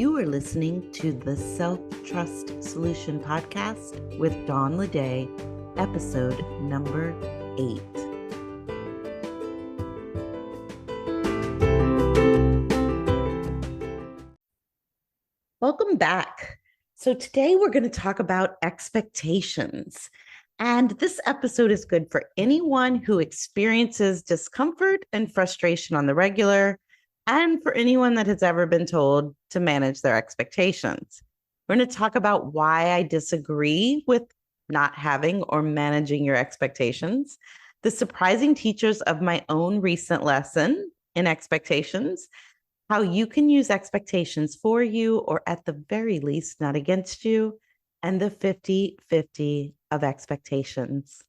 You are listening to the Self-Trust Solution Podcast with Dawn Ledet, episode number 8. Welcome back. So today we're going to talk about expectations. And this episode is good for anyone who experiences discomfort and frustration on the regular, and for anyone that has ever been told to manage their expectations. We're going to talk about why I disagree with not having or managing your expectations, the surprising teachers of my own recent lesson in expectations, how you can use expectations for you, or at the very least, not against you, and the 50-50 of expectations.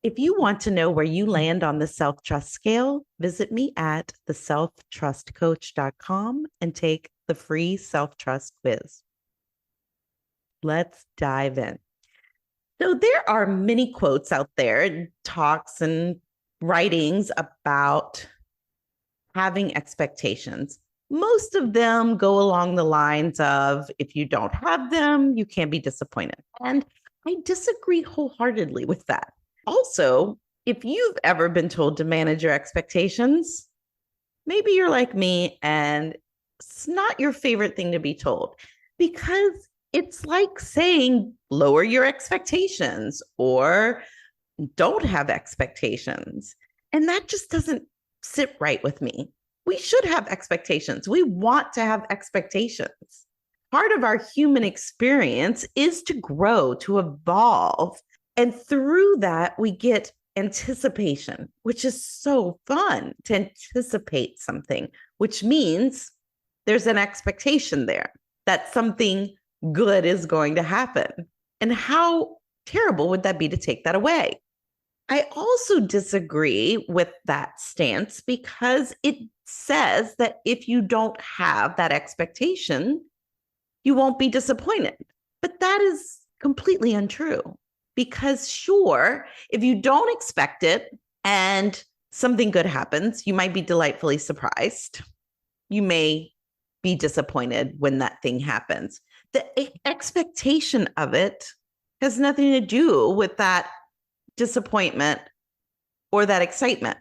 If you want to know where you land on the self-trust scale, visit me at theselftrustcoach.com and take the free self-trust quiz. Let's dive in. So there are many quotes out there, talks and writings about having expectations. Most of them go along the lines of, if you don't have them, you can't be disappointed. And I disagree wholeheartedly with that. Also, if you've ever been told to manage your expectations, maybe you're like me and it's not your favorite thing to be told, because it's like saying lower your expectations or don't have expectations. And that just doesn't sit right with me. We should have expectations. We want to have expectations. Part of our human experience is to grow, to evolve. And through that, we get anticipation, which is so fun to anticipate something, which means there's an expectation there that something good is going to happen. And how terrible would that be to take that away? I also disagree with that stance because it says that if you don't have that expectation, you won't be disappointed. But that is completely untrue. Because sure, if you don't expect it and something good happens, you might be delightfully surprised. You may be disappointed when that thing happens. The expectation of it has nothing to do with that disappointment or that excitement.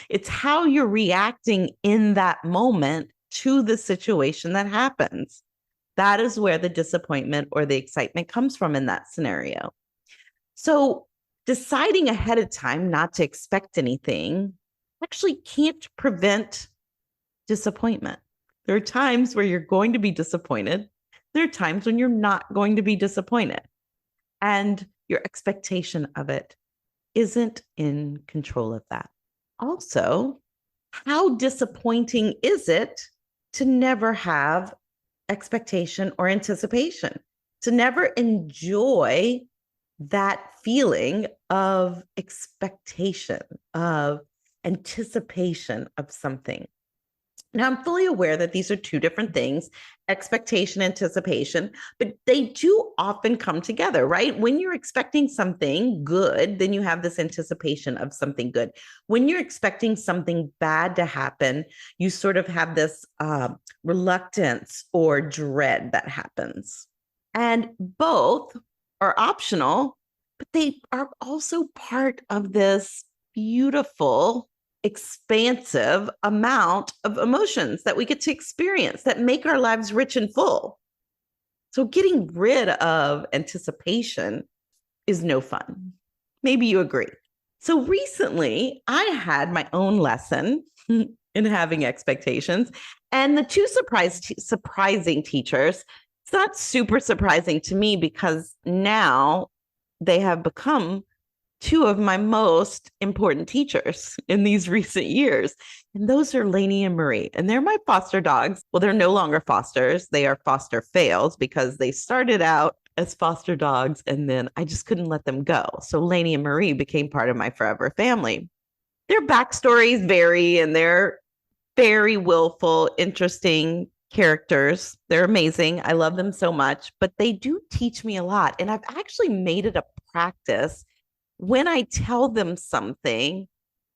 It's how you're reacting in that moment to the situation that happens. That is where the disappointment or the excitement comes from in that scenario. So deciding ahead of time not to expect anything actually can't prevent disappointment. There are times where you're going to be disappointed. There are times when you're not going to be disappointed. And your expectation of it isn't in control of that. Also, how disappointing is it to never have expectation or anticipation, to never enjoy that feeling of expectation, of anticipation of something? Now, I'm fully aware that these are two different things, expectation, anticipation, but they do often come together, right? When you're expecting something good, then you have this anticipation of something good. When you're expecting something bad to happen, you sort of have this reluctance or dread that happens. And both are optional, but they are also part of this beautiful, expansive amount of emotions that we get to experience that make our lives rich and full. So getting rid of anticipation is no fun. Maybe you agree. So recently, I had my own lesson in having expectations, and the two surprising teachers, it's not super surprising to me because now they have become two of my most important teachers in these recent years. And those are Lainey and Marie. And they're my foster dogs. Well, they're no longer fosters. They are foster fails because they started out as foster dogs and then I just couldn't let them go. So Lainey and Marie became part of my forever family. Their backstories vary and they're very willful, interesting characters. They're amazing. I love them so much, but they do teach me a lot. And I've actually made it a practice. When I tell them something,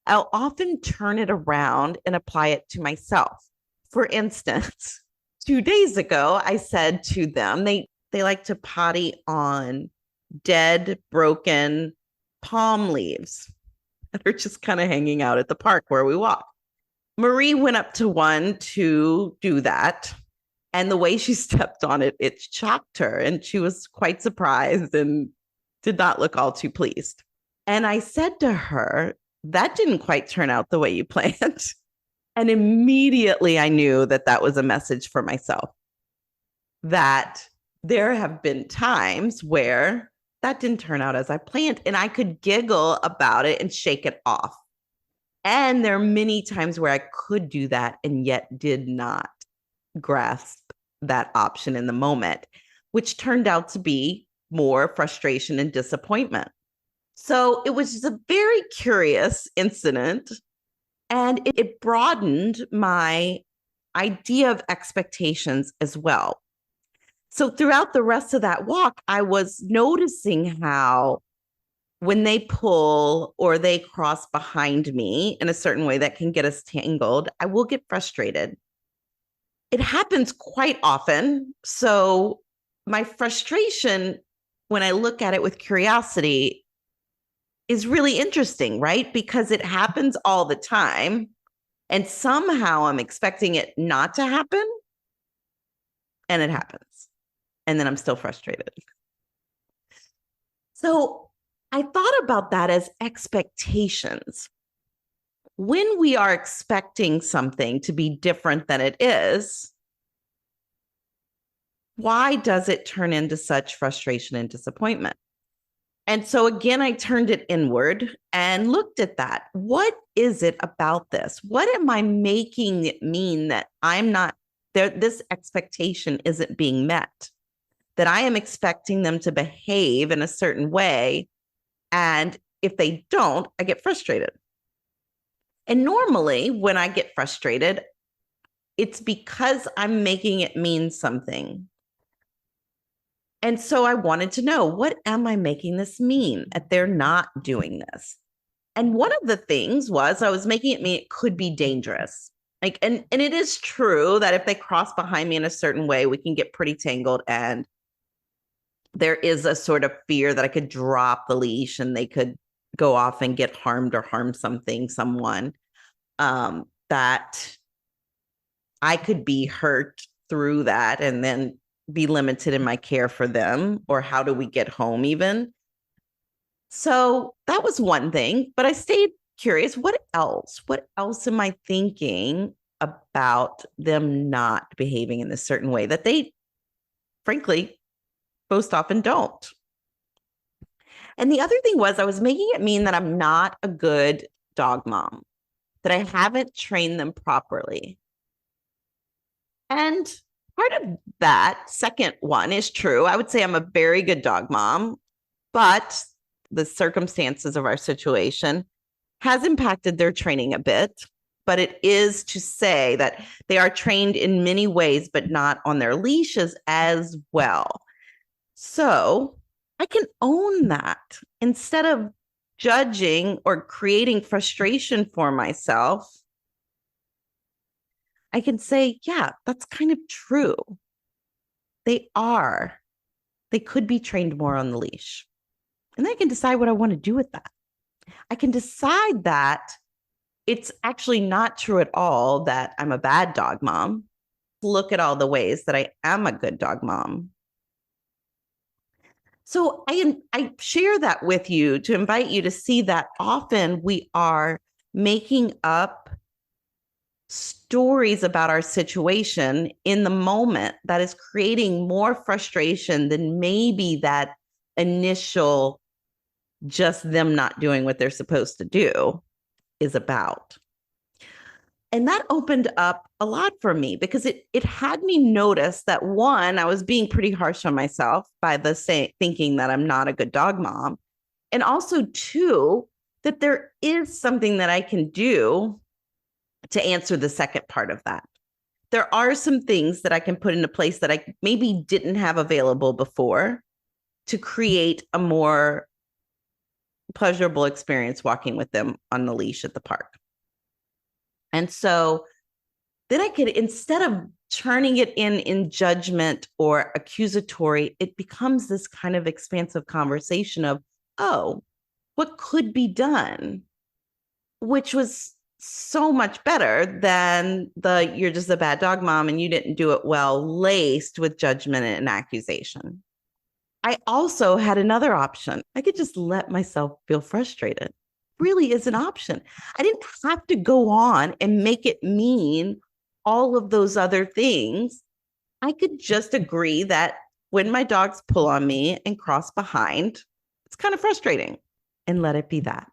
I'll often turn it around and apply it to myself. For instance, 2 days ago, I said to them, they like to potty on dead, broken palm leaves that are just kind of hanging out at the park where we walk. Marie went up to one to do that. And the way she stepped on it, it shocked her. And she was quite surprised and did not look all too pleased. And I said to her, that didn't quite turn out the way you planned. And immediately I knew that that was a message for myself, that there have been times where that didn't turn out as I planned, and I could giggle about it and shake it off. And there are many times where I could do that and yet did not grasp that option in the moment, which turned out to be more frustration and disappointment. So it was just a very curious incident, and it broadened my idea of expectations as well. So throughout the rest of that walk, I was noticing how when they pull or they cross behind me in a certain way that can get us tangled, I will get frustrated. It happens quite often. So my frustration, when I look at it with curiosity, is really interesting, right? Because it happens all the time. And somehow I'm expecting it not to happen. And it happens. And then I'm still frustrated. So I thought about that as expectations. When we are expecting something to be different than it is, why does it turn into such frustration and disappointment? And so again, I turned it inward and looked at that. What is it about this? What am I making it mean that I'm not there? This expectation isn't being met, that I am expecting them to behave in a certain way. And if they don't, I get frustrated. And normally when I get frustrated, it's because I'm making it mean something. And so I wanted to know, what am I making this mean that they're not doing this? And one of the things was I was making it mean it could be dangerous. Like, and it is true that if they cross behind me in a certain way, we can get pretty tangled. And there is a sort of fear that I could drop the leash and they could go off and get harmed or harm someone, that I could be hurt through that and then be limited in my care for them, or how do we get home even. So that was one thing, but I stayed curious. What else am I thinking about them not behaving in this certain way that they, frankly, most often don't? And the other thing was I was making it mean that I'm not a good dog mom, that I haven't trained them properly. And part of that second one is true. I would say I'm a very good dog mom, but the circumstances of our situation has impacted their training a bit. But it is to say that they are trained in many ways, but not on their leashes as well. So I can own that instead of judging or creating frustration for myself. I can say, yeah, that's kind of true. They could be trained more on the leash. And then I can decide what I want to do with that. I can decide that it's actually not true at all that I'm a bad dog mom. Look at all the ways that I am a good dog mom. So I share that with you to invite you to see that often we are making up stories about our situation in the moment that is creating more frustration than maybe that initial just them not doing what they're supposed to do is about. And that opened up a lot for me because it had me notice that, one, I was being pretty harsh on myself by thinking that I'm not a good dog mom. And also, two, that there is something that I can do to answer the second part of that. There are some things that I can put into place that I maybe didn't have available before to create a more pleasurable experience walking with them on the leash at the park. And so then I could, instead of turning it in judgment or accusatory, it becomes this kind of expansive conversation of, oh, what could be done, which was so much better than the you're just a bad dog mom and you didn't do it well, laced with judgment and accusation. I also had another option. I could just let myself feel frustrated. Really is an option. I didn't have to go on and make it mean all of those other things. I could just agree that when my dogs pull on me and cross behind, it's kind of frustrating, and let it be that.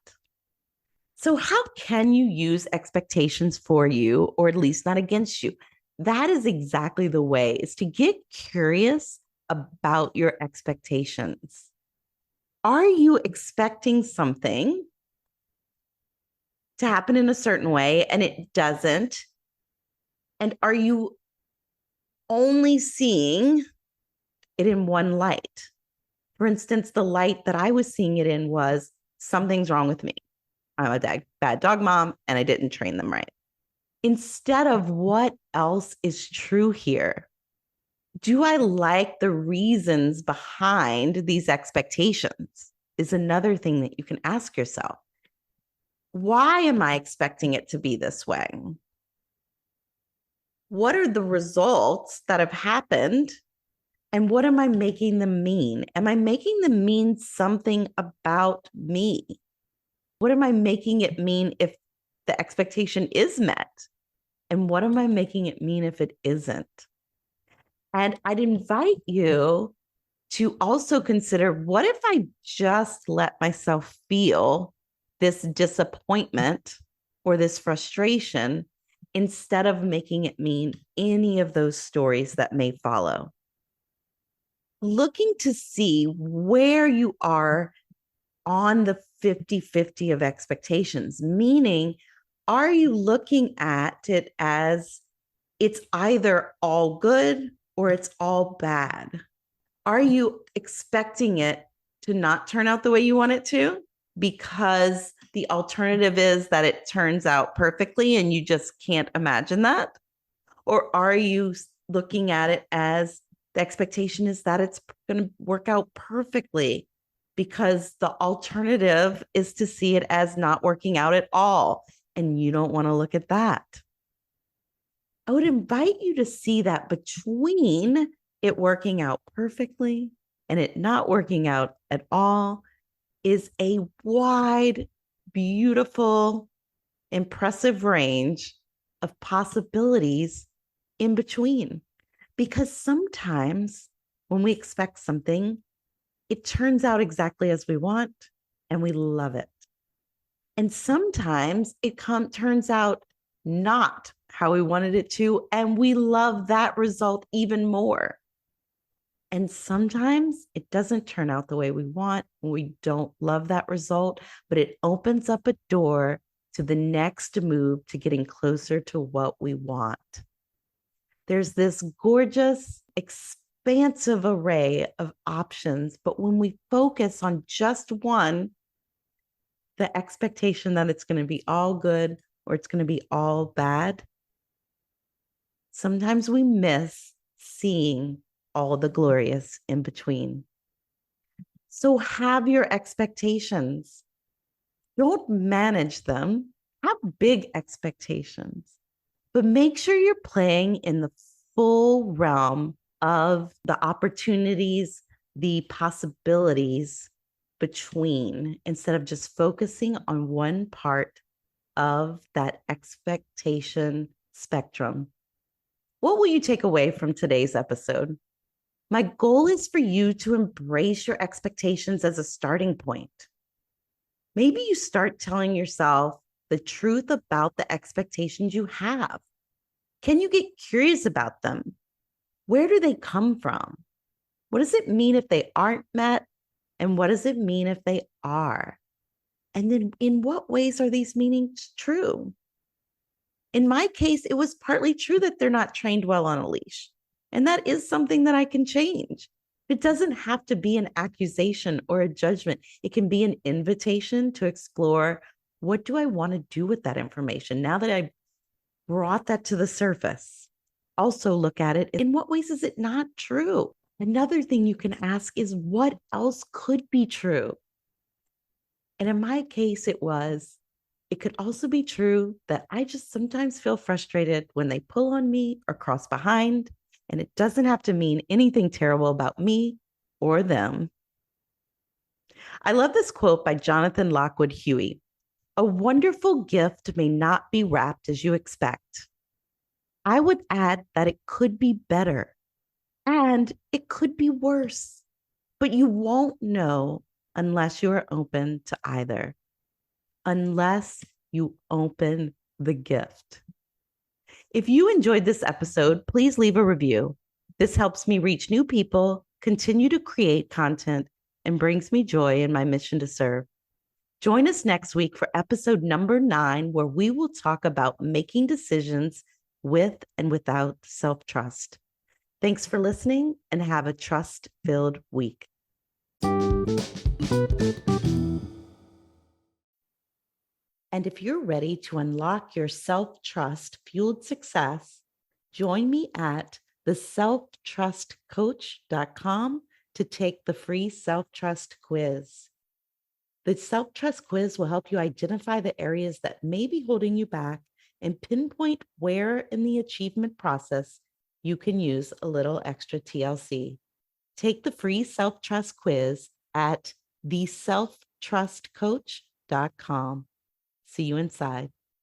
So, how can you use expectations for you, or at least not against you? That is exactly the way, is to get curious about your expectations. Are you expecting something to happen in a certain way and it doesn't? And are you only seeing it in one light? For instance, the light that I was seeing it in was something's wrong with me. I'm a bad dog mom and I didn't train them right. Instead of what else is true here? Do I like the reasons behind these expectations? Is another thing that you can ask yourself. Why am I expecting it to be this way? What are the results that have happened? And what am I making them mean? Am I making them mean something about me? What am I making it mean if the expectation is met? And what am I making it mean if it isn't? And I'd invite you to also consider, what if I just let myself feel this disappointment or this frustration instead of making it mean any of those stories that may follow? Looking to see where you are on the 50-50 of expectations, meaning, are you looking at it as it's either all good or it's all bad? Are you expecting it to not turn out the way you want it to, because the alternative is that it turns out perfectly and you just can't imagine that? Or are you looking at it as the expectation is that it's going to work out perfectly, because the alternative is to see it as not working out at all, and you don't want to look at that? I would invite you to see that between it working out perfectly and it not working out at all is a wide, beautiful, impressive range of possibilities in between. Because sometimes when we expect something, it turns out exactly as we want and we love it. And sometimes it turns out not how we wanted it to, and we love that result even more. And sometimes it doesn't turn out the way we want. We don't love that result, but it opens up a door to the next move to getting closer to what we want. There's this gorgeous, expansive array of options, but when we focus on just one, the expectation that it's going to be all good or it's going to be all bad, sometimes we miss seeing all the glorious in between. So have your expectations. Don't manage them. Have big expectations, but make sure you're playing in the full realm of the opportunities, the possibilities between, instead of just focusing on one part of that expectation spectrum. What will you take away from today's episode? My goal is for you to embrace your expectations as a starting point. Maybe you start telling yourself the truth about the expectations you have. Can you get curious about them? Where do they come from? What does it mean if they aren't met? And what does it mean if they are? And then in what ways are these meanings true? In my case, it was partly true that they're not trained well on a leash. And that is something that I can change. It doesn't have to be an accusation or a judgment. It can be an invitation to explore, what do I want to do with that information now that I've brought that to the surface. Also, look at it in what ways is it not true? Another thing you can ask is what else could be true? And in my case, it could also be true that I just sometimes feel frustrated when they pull on me or cross behind, and it doesn't have to mean anything terrible about me or them. I love this quote by Jonathan Lockwood Huey. A wonderful gift may not be wrapped as you expect. I would add that it could be better and it could be worse, but you won't know unless you are open to either, unless you open the gift. If you enjoyed this episode, please leave a review. This helps me reach new people, continue to create content, and brings me joy in my mission to serve. Join us next week for episode number 9, where we will talk about making decisions with and without self-trust. Thanks for listening and have a trust-filled week. And if you're ready to unlock your self-trust fueled success, join me at theselftrustcoach.com to take the free self-trust quiz. The self-trust quiz will help you identify the areas that may be holding you back and pinpoint where in the achievement process you can use a little extra TLC. Take the free self-trust quiz at theselftrustcoach.com. See you inside.